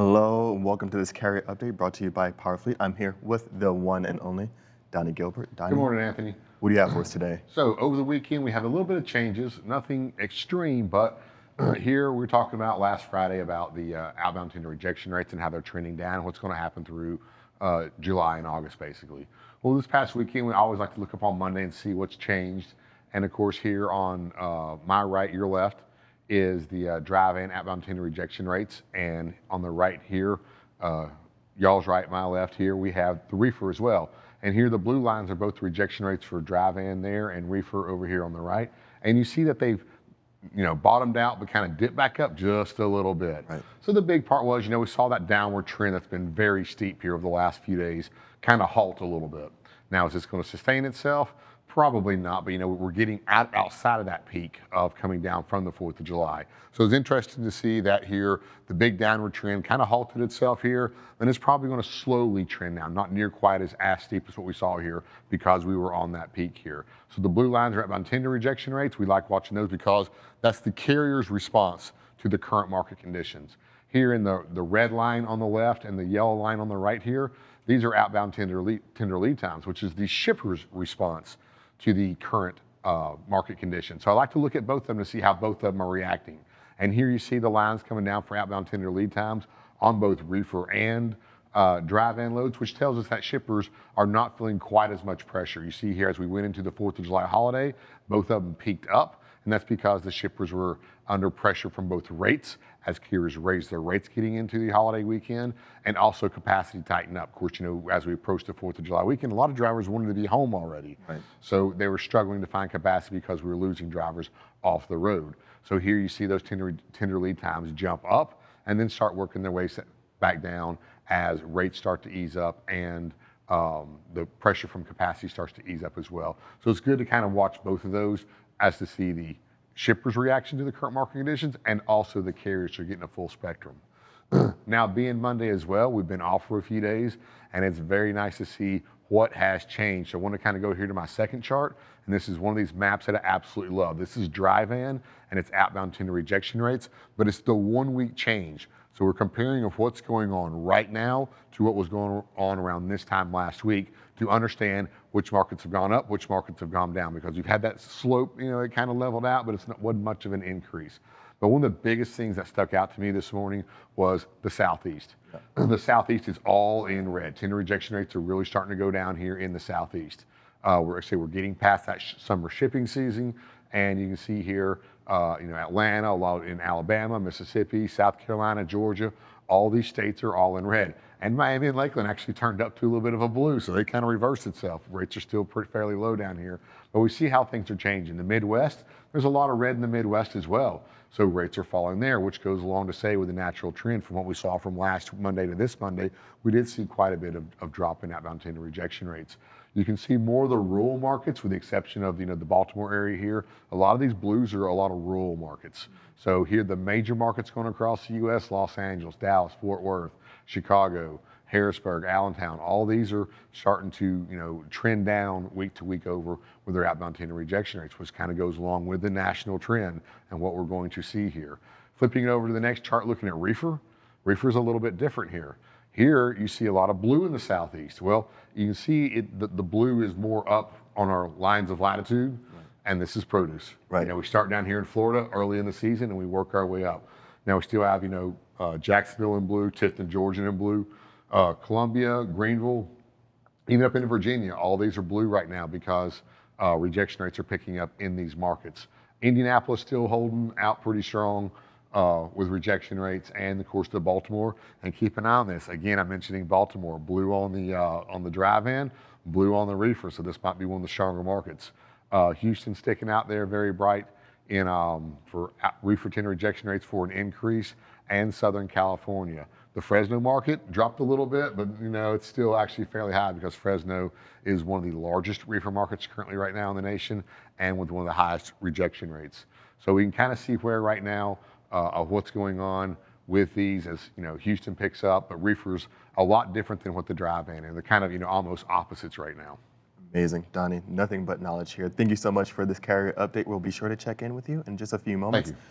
Hello, and welcome to this carrier update brought to you by PowerFleet. I'm here with the one and only Donnie Gilbert. Donnie, Good morning, Anthony. what do you have for us today? So over the weekend, we have a little bit of changes, nothing extreme, but here we're talking about last Friday about the outbound tender rejection rates and how they're trending down, what's going to happen through July and August, basically. Well, this past weekend, we always like to look up on Monday and see what's changed. And of course, here on my right, your left, is the drive-in outbound tender rejection rates. And on the right here, y'all's right, my left here, we have the reefer as well. And here the blue lines are both the rejection rates for drive-in there and reefer over here on the right. And you see that they've bottomed out, but kind of dipped back up just a little bit. Right. So the big part was, we saw that downward trend that's been very steep here over the last few days kind of halt a little bit. Now, is this going to sustain itself? Probably not, but we're getting outside of that peak of coming down from the 4th of July. So it's interesting to see that here, the big downward trend kind of halted itself here, and it's probably going to slowly trend down, not near quite as steep as what we saw here because we were on that peak here. So the blue lines are outbound tender rejection rates. We like watching those because that's the carrier's response to the current market conditions. Here in the red line on the left and the yellow line on the right here, these are outbound tender lead times, which is the shipper's response to the current market conditions. So I like to look at both of them to see how both of them are reacting. And here you see the lines coming down for outbound tender lead times on both reefer and drive-in loads, which tells us that shippers are not feeling quite as much pressure. You see here as we went into the 4th of July holiday, both of them peaked up, and that's because the shippers were under pressure from both rates as carriers raised their rates getting into the holiday weekend, and also capacity tightened up. Of course, as we approached the 4th of July weekend, a lot of drivers wanted to be home already. Right. So they were struggling to find capacity because we were losing drivers off the road. So here you see those tender lead times jump up and then start working their way back down as rates start to ease up and the pressure from capacity starts to ease up as well. So it's good to kind of watch both of those as to see the shippers' reaction to the current market conditions and also the carriers are getting a full spectrum. Now, being Monday as well, we've been off for a few days, and it's very nice to see what has changed. So I want to kind of go here to my second chart, and this is one of these maps that I absolutely love. This is drive-in, and it's outbound tender rejection rates, but it's the 1 week change. So we're comparing of what's going on right now to what was going on around this time last week to understand which markets have gone up, which markets have gone down, because we've had that slope, it kind of leveled out, but wasn't much of an increase. But one of the biggest things that stuck out to me this morning was the Southeast. Yeah. The Southeast is all in red. Tender rejection rates are really starting to go down here in the Southeast. We're getting past that summer shipping season, and you can see here, Atlanta, a lot in Alabama, Mississippi, South Carolina, Georgia, all these states are all in red. And Miami and Lakeland actually turned up to a little bit of a blue, so they kind of reversed itself. Rates are still fairly low down here, but we see how things are changing. The Midwest, there's a lot of red in the Midwest as well. So rates are falling there, which goes along to say with the natural trend from what we saw from last Monday to this Monday, we did see quite a bit of drop in outbound tender rejection rates. You can see more of the rural markets with the exception of the Baltimore area here. A lot of these blues are a lot of rural markets. So here the major markets going across the U.S., Los Angeles, Dallas, Fort Worth, Chicago, Harrisburg, Allentown, all these are starting to trend down week to week over with their outbound tender rejection rates, which kind of goes along with the national trend and what we're going to see here. Flipping it over to the next chart, looking at reefer. Reefer is a little bit different here. Here you see a lot of blue in the Southeast. Well, you can see the blue is more up on our lines of latitude, and this is produce. Right. We start down here in Florida early in the season and we work our way up. Now we still have Jacksonville in blue, Tifton, Georgia in blue, Columbia, Greenville, even up into Virginia. All these are blue right now because rejection rates are picking up in these markets. Indianapolis still holding out pretty strong with rejection rates, and of course the Baltimore. And keep an eye on this. Again, I'm mentioning Baltimore, blue on the drive-in, blue on the reefer. So this might be one of the stronger markets. Houston sticking out there very bright in for reefer tender rejection rates for an increase, and Southern California. The Fresno market dropped a little bit, but it's still actually fairly high because Fresno is one of the largest reefer markets currently right now in the nation, and with one of the highest rejection rates. So we can kind of see where right now of what's going on with these as Houston picks up, but reefer's a lot different than what the drive-in, and they're kind of almost opposites right now. Amazing, Donnie. Nothing but knowledge here. Thank you so much for this carrier update. We'll be sure to check in with you in just a few moments. Thank you.